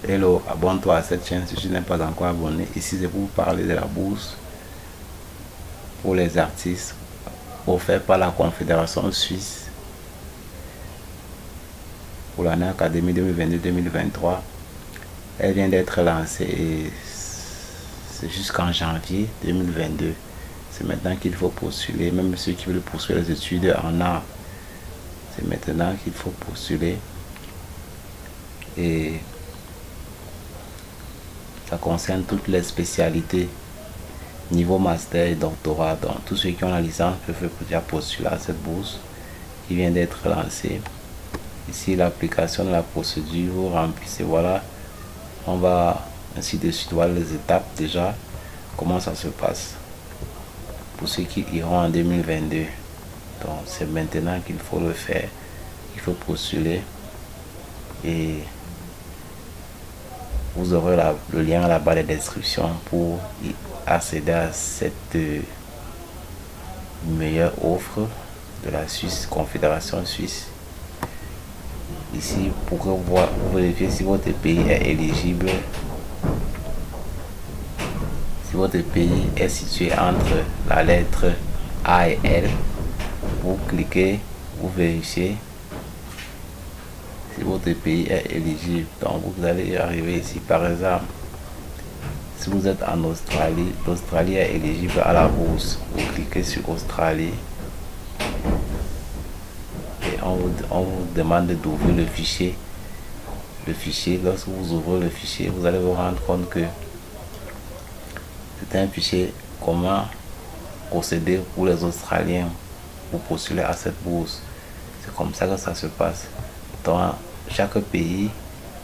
Hello, abonne-toi à cette chaîne si tu n'es pas encore abonné. Ici, c'est pour vous parler de la bourse pour les artistes offerte par la Confédération suisse pour l'année académique 2022-2023. Elle vient d'être lancée et c'est jusqu'en janvier 2022. C'est maintenant qu'il faut postuler, même ceux qui veulent poursuivre les études en art. C'est maintenant qu'il faut postuler. Et ça concerne toutes les spécialités niveau master et doctorat. Donc tous ceux qui ont la licence peuvent déjà postuler à cette bourse qui vient d'être lancée. Ici l'application de la procédure, vous remplissez, voilà, on va ainsi de suite, voir les étapes déjà, comment ça se passe pour ceux qui iront en 2022. Donc c'est maintenant qu'il faut le faire, il faut postuler et vous aurez le lien à la barre de description pour accéder à cette meilleure offre de la Suisse, Confédération suisse. Ici, pour vous vérifier si votre pays est éligible, si votre pays est situé entre la lettre A et L, vous cliquez, vous vérifiez si votre pays est éligible. Donc vous allez arriver ici, par exemple, si vous êtes en Australie, l'Australie est éligible à la bourse. Vous cliquez sur Australie et on vous demande d'ouvrir le fichier. Lorsque vous ouvrez le fichier, vous allez vous rendre compte que c'est un fichier comment procéder pour les Australiens pour postuler à cette bourse. C'est comme ça que ça se passe. Dans chaque pays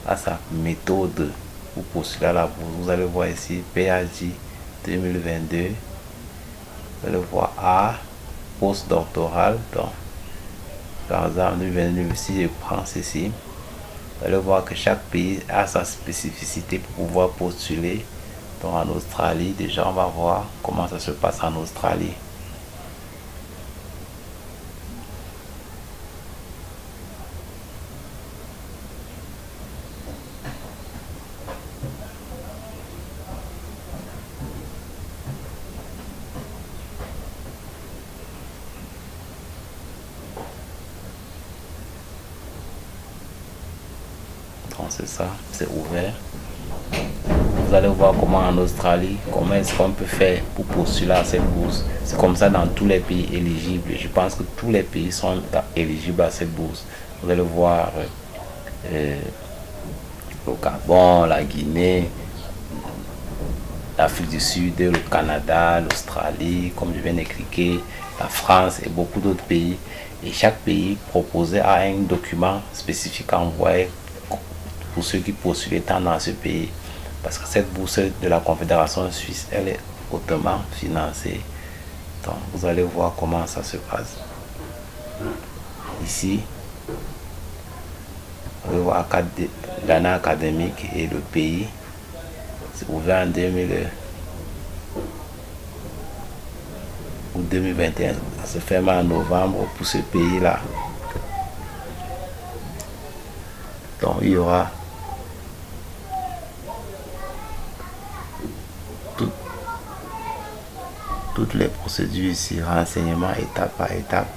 a sa méthode pour postuler à la bourse. Vous allez voir ici PhD 2022. Vous allez voir A, postdoctoral. Donc, par exemple, 2022, si je prends ceci, vous allez voir que chaque pays a sa spécificité pour pouvoir postuler. Donc en Australie, déjà on va voir comment ça se passe en Australie. Donc c'est ça, c'est ouvert. Vous allez voir comment en Australie, comment est-ce qu'on peut faire pour postuler à cette bourse. C'est comme ça dans tous les pays éligibles. Je pense que tous les pays sont éligibles à cette bourse. Vous allez voir le Gabon, la Guinée, l'Afrique du Sud, le Canada, l'Australie, comme je viens de cliquer, la France et beaucoup d'autres pays. Et chaque pays proposait à un document spécifique à envoyer pour ceux qui postulent étant dans ce pays. Parce que cette bourse de la Confédération suisse, elle est hautement financée. Donc vous allez voir comment ça se passe. Ici, vous allez voir l'année académique et le pays. C'est ouvert en 2000 ou 2021. Ça se ferme en novembre pour ce pays-là. Donc il y aura toutes les procédures ici, renseignements étape par étape.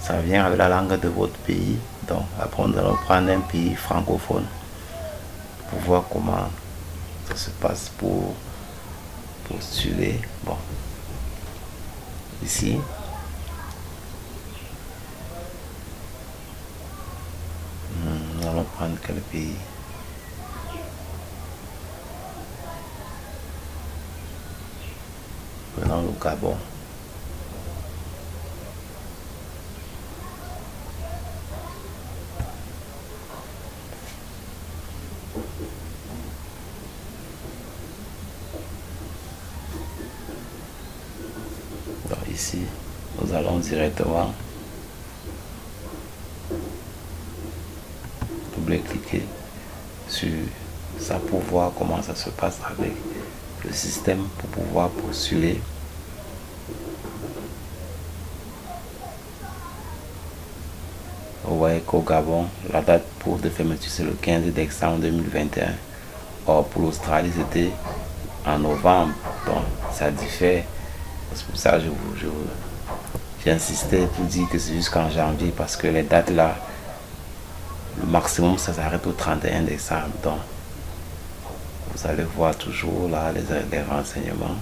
Ça vient avec la langue de votre pays. Donc après on va prendre un pays francophone pour voir comment ça se passe pour postuler. Bon, ici nous allons prendre quel pays? Prenons le Gabon. Donc ici, nous allons directement double-cliquer sur ça pour voir comment ça se passe avec le système pour pouvoir postuler. Vous voyez qu'au Gabon, la date pour de fermeture c'est le 15 décembre 2021. Or pour l'Australie c'était en novembre, donc ça diffère. C'est pour ça que j'insistais pour dire que c'est jusqu'en janvier, parce que les dates là, le maximum ça s'arrête au 31 décembre. Donc vous allez voir toujours là les renseignements,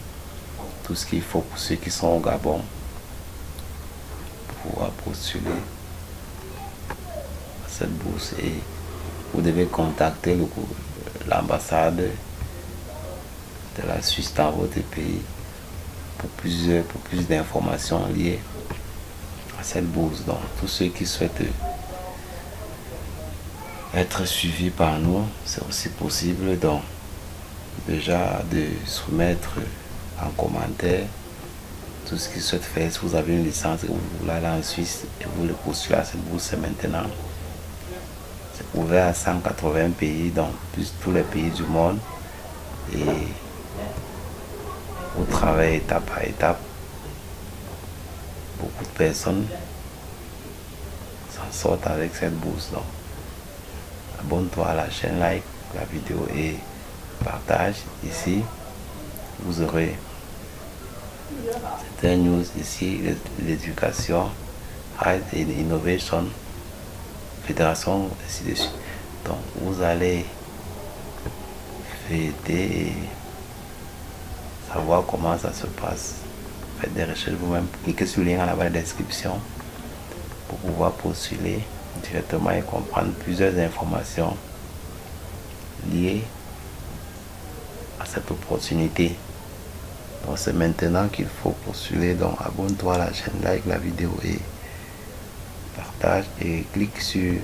tout ce qu'il faut pour ceux qui sont au Gabon pour pouvoir postuler à cette bourse. Et vous devez contacter l'ambassade de la Suisse dans votre pays pour plus d'informations liées à cette bourse. Donc tous ceux qui souhaitent être suivis par nous, c'est aussi possible. Donc déjà de soumettre en commentaire tout ce qu'ils souhaitent faire. Si vous avez une licence et vous voulez aller en Suisse et vous voulez postuler à cette bourse, c'est maintenant. C'est ouvert à 180 pays, donc plus tous les pays du monde. Et vous travaillez étape par étape. Beaucoup de personnes s'en sortent avec cette bourse. Donc abonne-toi à la chaîne, like la vidéo et partage. Ici vous aurez certaines news ici, l'éducation, Health and Innovation, fédération, ainsi de suite. Donc vous allez fêter et savoir comment ça se passe. Faites des recherches vous-même, cliquez sur le lien en la barre de description pour pouvoir postuler directement et comprendre plusieurs informations liées à cette opportunité. Donc c'est maintenant qu'il faut postuler. Donc abonne-toi à la chaîne, like la vidéo et partage, et clique sur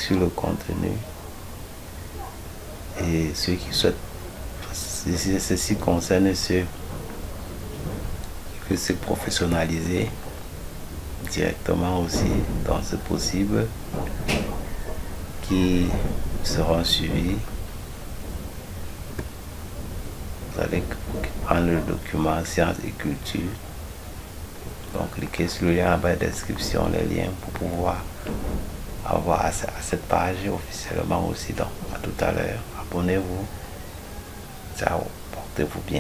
le contenu. Et ceux qui souhaitent, ceci concerne ceux qui veulent se professionnaliser directement aussi, donc c'est possible, qui seront suivis. Vous allez prendre le document sciences et culture, donc cliquez sur le lien en bas de la description, les liens pour pouvoir avoir accès à cette page officiellement aussi. Donc à tout à l'heure, abonnez-vous, ciao, portez-vous bien.